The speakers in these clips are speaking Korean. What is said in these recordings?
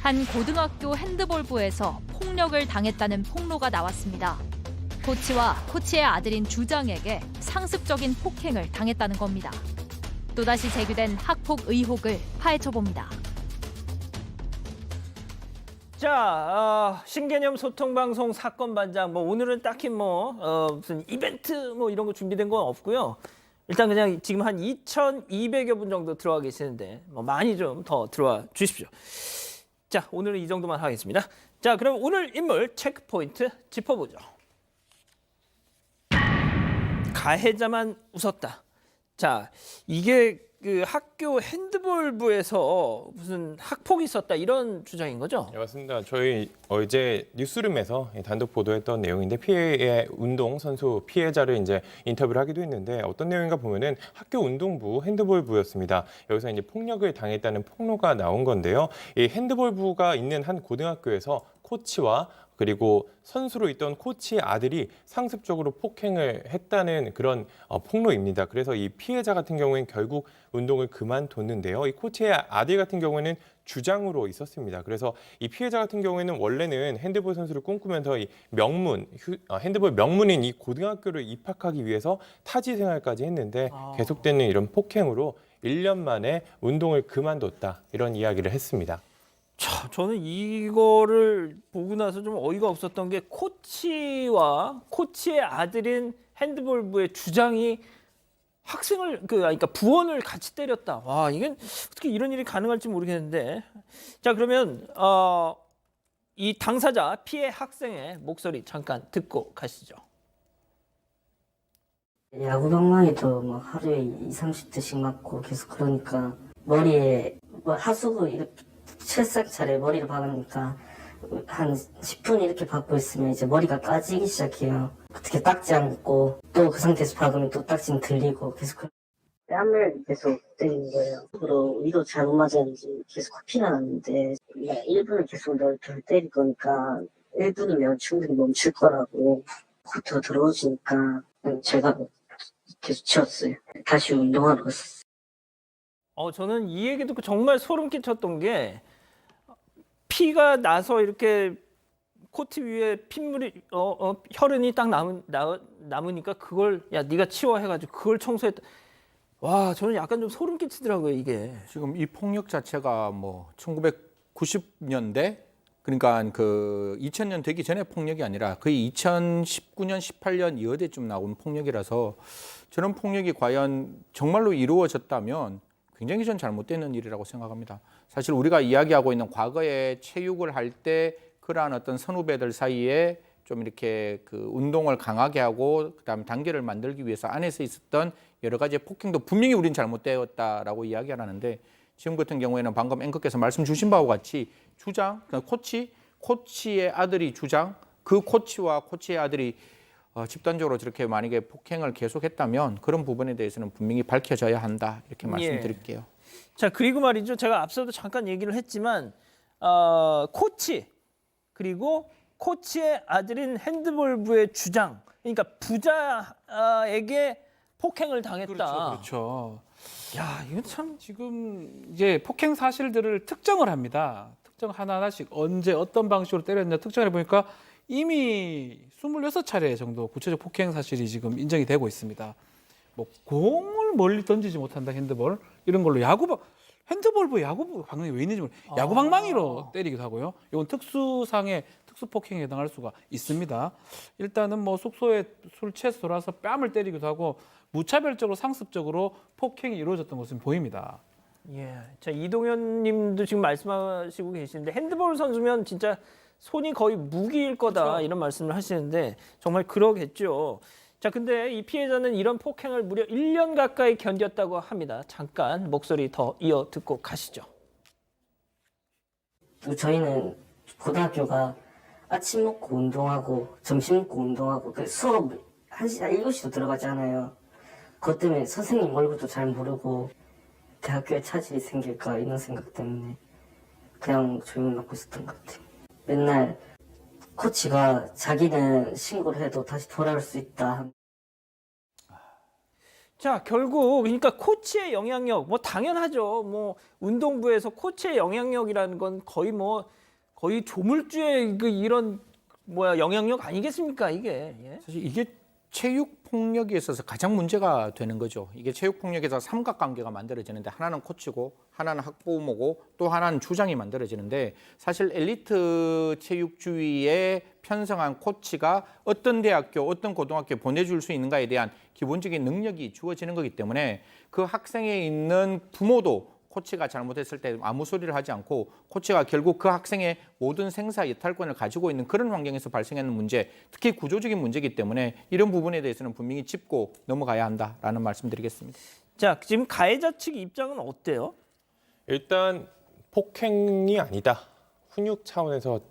한 고등학교 핸드볼부에서 폭력을 당했다는 폭로가 나왔습니다. 코치와 코치의 아들인 주장에게 상습적인 폭행을 당했다는 겁니다. 또다시 제기된 학폭 의혹을 파헤쳐봅니다. 자, 신개념 소통방송 사건 반장. 오늘은 딱히 무슨 이벤트 이런 거 준비된 건 없고요. 일단 그냥 지금 한 2,200여 분 정도 들어와 계시는데 많이 좀 더 들어와 주십시오. 자, 오늘은 이 정도만 하겠습니다. 자, 그럼 오늘 인물 체크포인트 짚어보죠. 가해자만 웃었다. 자, 이게 그 학교 핸드볼부에서 무슨 학폭이 있었다 이런 주장인 거죠? 네, 맞습니다. 저희 어제 뉴스룸에서 단독 보도했던 내용인데 피해의 운동 선수 피해자를 이제 인터뷰를 하기도 했는데 어떤 내용인가 보면은 학교 운동부 핸드볼부였습니다. 여기서 이제 폭력을 당했다는 폭로가 나온 건데요. 이 핸드볼부가 있는 한 고등학교에서 코치와 그리고 선수로 있던 코치의 아들이 상습적으로 폭행을 했다는 그런 폭로입니다. 그래서 이 피해자 같은 경우에는 결국 운동을 그만뒀는데요. 이 코치의 아들 같은 경우에는 주장으로 있었습니다. 그래서 이 피해자 같은 경우에는 원래는 핸드볼 선수를 꿈꾸면서 이 핸드볼 명문인 이 고등학교를 입학하기 위해서 타지 생활까지 했는데 계속되는 이런 폭행으로 1년 만에 운동을 그만뒀다 이런 이야기를 했습니다. 자, 저는 이거를 보고 나서 좀 어이가 없었던 게 코치와 코치의 아들인 핸드볼부의 주장이 학생을 그러니까 부원을 같이 때렸다. 와, 이게 어떻게 이런 일이 가능할지 모르겠는데. 자, 그러면 이 당사자 피해 학생의 목소리 잠깐 듣고 가시죠. 야구 방망이도 하루에 20-30대씩 맞고 계속 그러니까 머리에 하수구 이렇게 채싹차례 머리를 박으니까 한 10분 이렇게 박고 있으면 이제 머리가 까지기 시작해요. 어떻게 닦지 않고 또 그 상태에서 박으면 또 닦지는 들리고 계속 뺨을 계속 때리는 거예요. 그리고 위로 잘못 맞았는지 계속 피가 났는데 1분을 계속 널 때릴 거니까 1분이면 충분히 멈출 거라고 코트가 들어오시니까 제가 계속 치웠어요. 다시 운동하러 갔었어요. 저는 이 얘기 듣고 정말 소름 끼쳤던 게 피가 나서 이렇게 코트 위에 핏물이 혈흔이 딱 남으니까 그걸 야 네가 치워 해가지고 그걸 청소했다. 와, 저는 약간 좀 소름 끼치더라고요 이게. 지금 이 폭력 자체가 1990년대 그러니까 그 2000년 되기 전에 폭력이 아니라 거의 2019년, 18년 이어대쯤 나온 폭력이라서 저런 폭력이 과연 정말로 이루어졌다면 굉장히 전 잘못되는 일이라고 생각합니다. 사실 우리가 이야기하고 있는 과거에 체육을 할 때 그러한 어떤 선후배들 사이에 좀 이렇게 그 운동을 강하게 하고 그다음에 단계를 만들기 위해서 안에서 있었던 여러 가지 폭행도 분명히 우린 잘못되었다라고 이야기를 하는데 지금 같은 경우에는 방금 앵커께서 말씀 주신 바와 같이 주장, 코치의 아들이 주장, 그 코치와 코치의 아들이 집단적으로 저렇게 만약에 폭행을 계속했다면 그런 부분에 대해서는 분명히 밝혀져야 한다 이렇게 말씀드릴게요. 자, 그리고 말이죠. 제가 앞서도 잠깐 얘기를 했지만 코치 그리고 코치의 아들인 핸드볼부의 주장, 그러니까 부자에게 폭행을 당했다. 그렇죠. 야, 이거 참 지금 이제 폭행 사실들을 특정을 합니다. 특정 하나하나씩 언제 어떤 방식으로 때렸냐 특정해 보니까 이미 26차례 정도 구체적 폭행 사실이 지금 인정이 되고 있습니다. 공을 멀리 던지지 못한다 핸드볼 이런 걸로 핸드볼부 야구부 방망이 왜 있는지 모르겠어요. 야구 방망이로 때리기도 하고요. 이건 특수상의 특수 폭행에 해당할 수가 있습니다. 일단은 숙소에 술 취해서 돌아서 뺨을 때리기도 하고 무차별적으로 상습적으로 폭행이 이루어졌던 것은 보입니다. 예. 자, 이동현 님도 지금 말씀하시고 계시는데 핸드볼 선수면 진짜 손이 거의 무기일 거다 그렇죠. 이런 말씀을 하시는데 정말 그러겠죠. 자, 근데 이 피해자는 이런 폭행을 무려 1년 가까이 견뎠다고 합니다. 잠깐 목소리 더 이어 듣고 가시죠. 저희는 고등학교가 아침 먹고 운동하고 점심 먹고 운동하고 수업 1시간 7시도 들어가잖아요. 그것 때문에 선생님 얼굴도 잘 모르고 대학교에 차질이 생길까 이런 생각 때문에 그냥 조용히 먹고 있었던 것 같아요. 맨날 코치가 자기는 신고를 해도 다시 돌아올 수 있다. 자, 결국 그러니까 코치의 영향력 뭐 당연하죠. 뭐 운동부에서 코치의 영향력이라는 건 거의 조물주의 그 이런 영향력 아니겠습니까, 이게. 예? 사실 이게 체육 폭력에 있어서 가장 문제가 되는 거죠. 이게 체육 폭력에서 삼각관계가 만들어지는데 하나는 코치고 하나는 학부모고 또 하나는 주장이 만들어지는데 사실 엘리트 체육주의에 편성한 코치가 어떤 대학교, 어떤 고등학교에 보내줄 수 있는가에 대한 기본적인 능력이 주어지는 거기 때문에 그 학생에 있는 부모도 코치가 잘못했을 때 아무 소리를 하지 않고 코치가 결국 그 학생의 모든 생사 이탈권을 가지고 있는 그런 환경에서 발생하는 문제, 특히 구조적인 문제이기 때문에 이런 부분에 대해서는 분명히 짚고 넘어가야 한다라는 말씀드리겠습니다. 자, 지금 가해자 측 입장은 어때요? 일단 폭행이 아니다. 훈육 차원에서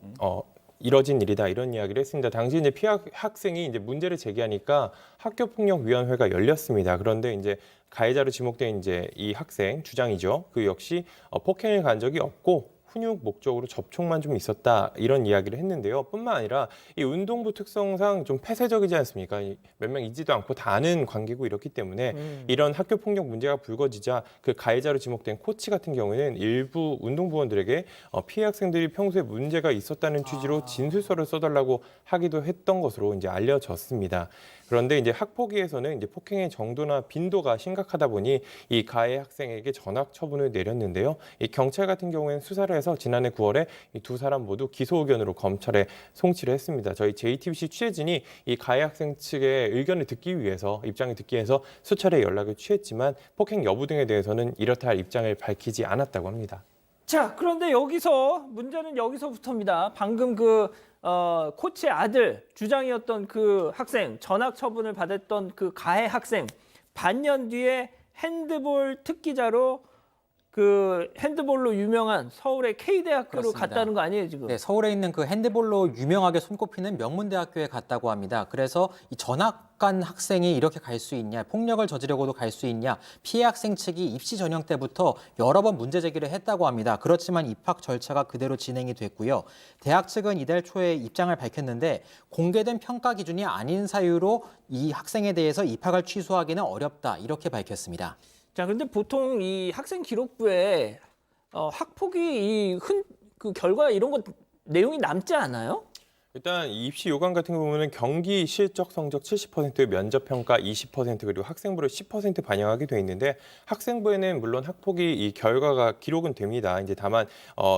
이뤄진 일이다 이런 이야기를 했습니다. 당시 이제 피해 학생이 이제 문제를 제기하니까 학교폭력위원회가 열렸습니다. 그런데 이제 가해자로 지목된 이제 이 학생 주장이죠. 그 역시 폭행을 간 적이 없고 훈육 목적으로 접촉만 좀 있었다 이런 이야기를 했는데요. 뿐만 아니라 이 운동부 특성상 좀 폐쇄적이지 않습니까? 몇 명 있지도 않고 다 아는 관계고 이렇기 때문에 이런 학교 폭력 문제가 불거지자 그 가해자로 지목된 코치 같은 경우에는 일부 운동부원들에게 피해 학생들이 평소에 문제가 있었다는 취지로 진술서를 써달라고 하기도 했던 것으로 이제 알려졌습니다. 그런데 이제 학폭위에서는 이제 폭행의 정도나 빈도가 심각하다 보니 이 가해 학생에게 전학 처분을 내렸는데요. 이 경찰 같은 경우에는 수사를 해서 지난해 9월에 이 두 사람 모두 기소 의견으로 검찰에 송치를 했습니다. 저희 JTBC 취재진이 이 가해 학생 측의 의견을 듣기 위해서 입장을 듣기 위해서 수차례 연락을 취했지만 폭행 여부 등에 대해서는 이렇다 할 입장을 밝히지 않았다고 합니다. 자, 그런데 문제는 여기서부터입니다. 방금 코치의 아들, 주장이었던 그 학생, 전학 처분을 받았던 그 가해 학생, 반년 뒤에 핸드볼 특기자로 그 핸드볼로 유명한 서울의 K대학교로 그렇습니다. 갔다는 거 아니에요, 지금? 네, 서울에 있는 그 핸드볼로 유명하게 손꼽히는 명문대학교에 갔다고 합니다. 그래서 이 전학 간 학생이 이렇게 갈 수 있냐, 폭력을 저지르고도 갈 수 있냐, 피해 학생 측이 입시 전형 때부터 여러 번 문제 제기를 했다고 합니다. 그렇지만 입학 절차가 그대로 진행이 됐고요. 대학 측은 이달 초에 입장을 밝혔는데 공개된 평가 기준이 아닌 사유로 이 학생에 대해서 입학을 취소하기는 어렵다, 이렇게 밝혔습니다. 자, 근데 보통 이 학생 기록부에 학폭위 그 결과 이런 거 내용이 남지 않아요? 일단 이 입시 요강 같은 경우는 경기 실적 성적 70%, 면접 평가 20% 그리고 학생부를 10% 반영하게 돼 있는데 학생부에는 물론 학폭위 이 결과가 기록은 됩니다. 이제 다만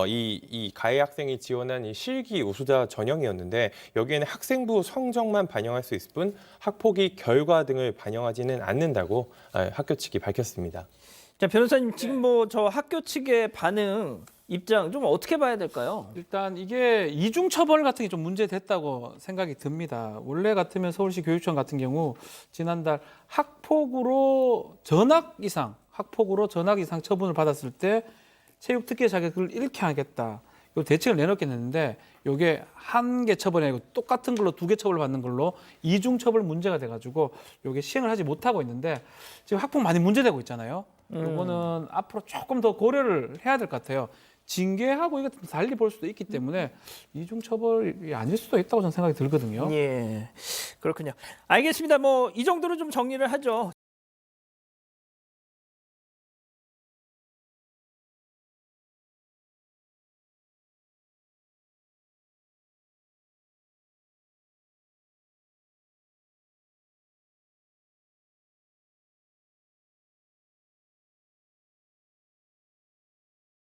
이 가해 학생이 지원한 이 실기 우수자 전형이었는데 여기에는 학생부 성적만 반영할 수 있을 뿐 학폭위 결과 등을 반영하지는 않는다고 학교 측이 밝혔습니다. 자, 변호사님, 지금 저 학교 측의 반응, 입장 좀 어떻게 봐야 될까요? 일단 이게 이중 처벌 같은 게 좀 문제됐다고 생각이 듭니다. 원래 같으면 서울시 교육청 같은 경우 지난달 학폭으로 전학 이상 처분을 받았을 때 체육 특기 자격을 잃게 하겠다. 요 대책을 내놓겠는데 이게 한 개 처벌이 아니고 똑같은 걸로 두 개 처벌 받는 걸로 이중 처벌 문제가 돼가지고 이게 시행을 하지 못하고 있는데 지금 학폭 많이 문제되고 있잖아요. 이거는 앞으로 조금 더 고려를 해야 될 것 같아요. 징계하고 이거 달리 볼 수도 있기 때문에 이중 처벌이 아닐 수도 있다고 저는 생각이 들거든요. 예, 그렇군요. 알겠습니다. 이 정도로 좀 정리를 하죠.